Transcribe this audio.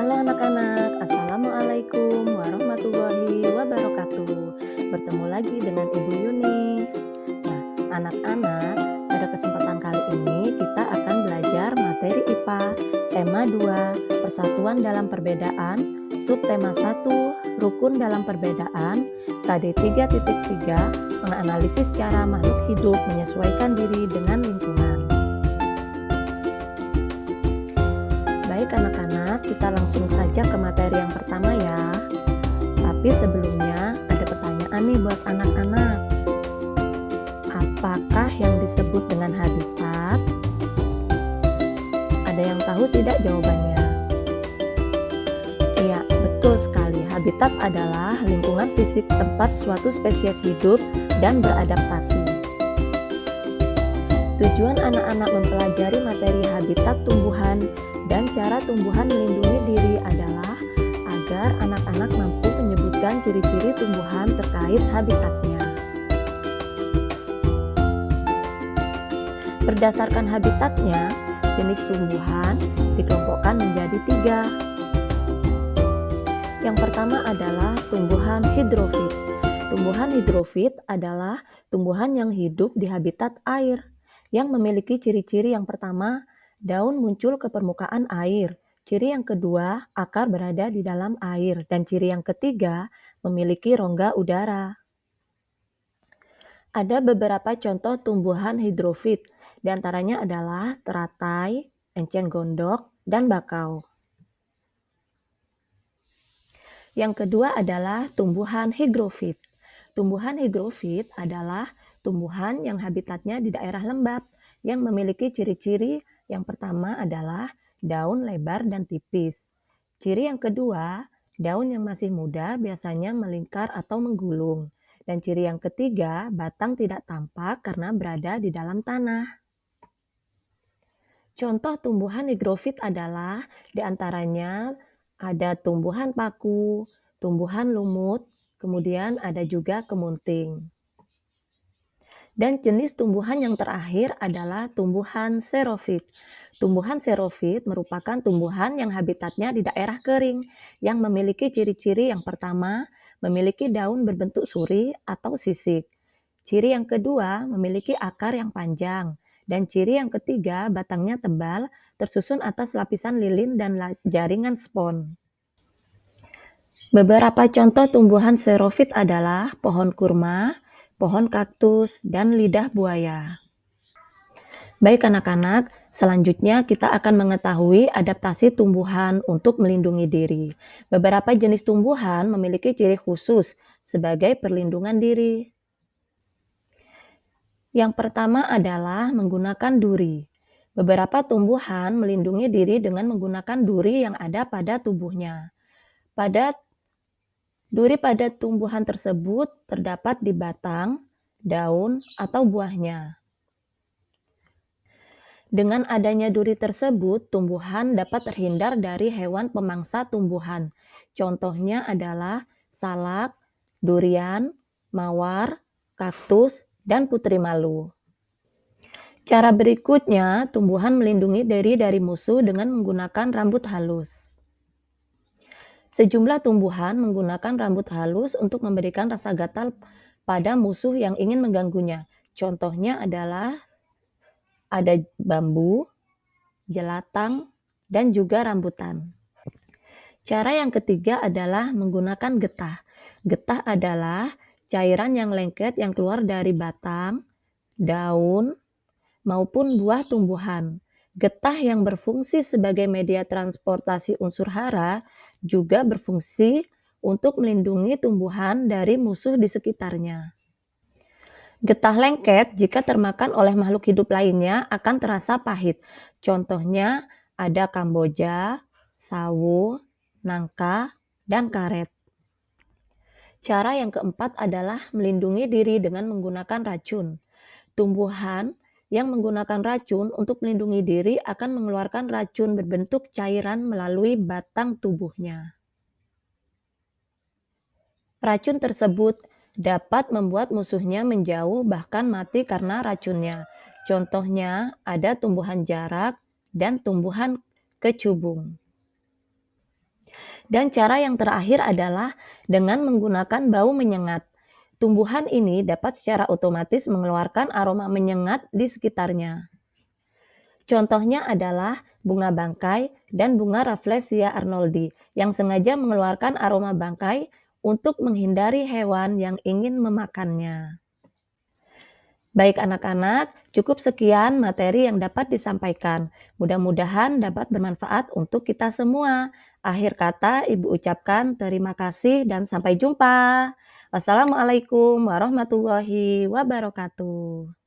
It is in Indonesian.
Halo anak-anak, Assalamualaikum warahmatullahi wabarakatuh. Bertemu lagi dengan Ibu Yuni. Nah, anak-anak, pada kesempatan kali ini kita akan belajar materi IPA, tema 2, Persatuan dalam Perbedaan, subtema 1, Rukun dalam Perbedaan, KD 3.3, menganalisis cara makhluk hidup menyesuaikan diri dengan lingkungan. Baik anak-anak, kita langsung saja ke materi yang pertama ya. Tapi sebelumnya ada pertanyaan nih buat anak-anak. Apakah yang disebut dengan habitat? Ada yang tahu tidak jawabannya? Iya, betul sekali. Habitat adalah lingkungan fisik tempat suatu spesies hidup dan beradaptasi. Tujuan anak-anak mempelajari materi habitat tumbuhan dan cara tumbuhan melindungi diri adalah agar anak-anak mampu menyebutkan ciri-ciri tumbuhan terkait habitatnya. Berdasarkan habitatnya, jenis tumbuhan dikelompokkan menjadi 3. Yang pertama adalah tumbuhan hidrofit. Tumbuhan hidrofit adalah tumbuhan yang hidup di habitat air, yang memiliki ciri-ciri yang pertama, daun muncul ke permukaan air. Ciri yang kedua, akar berada di dalam air. Dan ciri yang ketiga, memiliki rongga udara. Ada beberapa contoh tumbuhan hidrofit, di antaranya adalah teratai, enceng gondok, dan bakau. Yang kedua adalah tumbuhan higrofit. Tumbuhan higrofit adalah tumbuhan yang habitatnya di daerah lembab, yang memiliki ciri-ciri yang pertama adalah daun lebar dan tipis. Ciri yang kedua, daun yang masih muda biasanya melingkar atau menggulung. Dan ciri yang ketiga, batang tidak tampak karena berada di dalam tanah. Contoh tumbuhan higrofit adalah diantaranya ada tumbuhan paku, tumbuhan lumut, kemudian ada juga kemunting. Dan jenis tumbuhan yang terakhir adalah tumbuhan xerofit. Tumbuhan xerofit merupakan tumbuhan yang habitatnya di daerah kering, yang memiliki ciri-ciri yang pertama, memiliki daun berbentuk suri atau sisik. Ciri yang kedua, memiliki akar yang panjang. Dan ciri yang ketiga, batangnya tebal, tersusun atas lapisan lilin dan jaringan spon. Beberapa contoh tumbuhan xerofit adalah pohon kurma, pohon kaktus, dan lidah buaya. Baik anak-anak, selanjutnya kita akan mengetahui adaptasi tumbuhan untuk melindungi diri. Beberapa jenis tumbuhan memiliki ciri khusus sebagai perlindungan diri. Yang pertama adalah menggunakan duri. Beberapa tumbuhan melindungi diri dengan menggunakan duri yang ada pada tubuhnya. Duri pada tumbuhan tersebut terdapat di batang, daun, atau buahnya. Dengan adanya duri tersebut, tumbuhan dapat terhindar dari hewan pemangsa tumbuhan. Contohnya adalah salak, durian, mawar, kaktus, dan putri malu. Cara berikutnya, tumbuhan melindungi diri dari musuh dengan menggunakan rambut halus. Sejumlah tumbuhan menggunakan rambut halus untuk memberikan rasa gatal pada musuh yang ingin mengganggunya. Contohnya adalah ada bambu, jelatang, dan juga rambutan. Cara yang ketiga adalah menggunakan getah. Getah adalah cairan yang lengket yang keluar dari batang, daun, maupun buah tumbuhan. Getah yang berfungsi sebagai media transportasi unsur hara juga berfungsi untuk melindungi tumbuhan dari musuh di sekitarnya. Getah lengket jika termakan oleh makhluk hidup lainnya akan terasa pahit. Contohnya ada kamboja, sawo, nangka, dan karet. Cara yang keempat adalah melindungi diri dengan menggunakan racun. Tumbuhan yang menggunakan racun untuk melindungi diri akan mengeluarkan racun berbentuk cairan melalui batang tubuhnya. Racun tersebut dapat membuat musuhnya menjauh bahkan mati karena racunnya. Contohnya ada tumbuhan jarak dan tumbuhan kecubung. Dan cara yang terakhir adalah dengan menggunakan bau menyengat. Tumbuhan ini dapat secara otomatis mengeluarkan aroma menyengat di sekitarnya. Contohnya adalah bunga bangkai dan bunga Rafflesia arnoldi yang sengaja mengeluarkan aroma bangkai untuk menghindari hewan yang ingin memakannya. Baik anak-anak, cukup sekian materi yang dapat disampaikan. Mudah-mudahan dapat bermanfaat untuk kita semua. Akhir kata, Ibu ucapkan terima kasih dan sampai jumpa. Wassalamualaikum warahmatullahi wabarakatuh.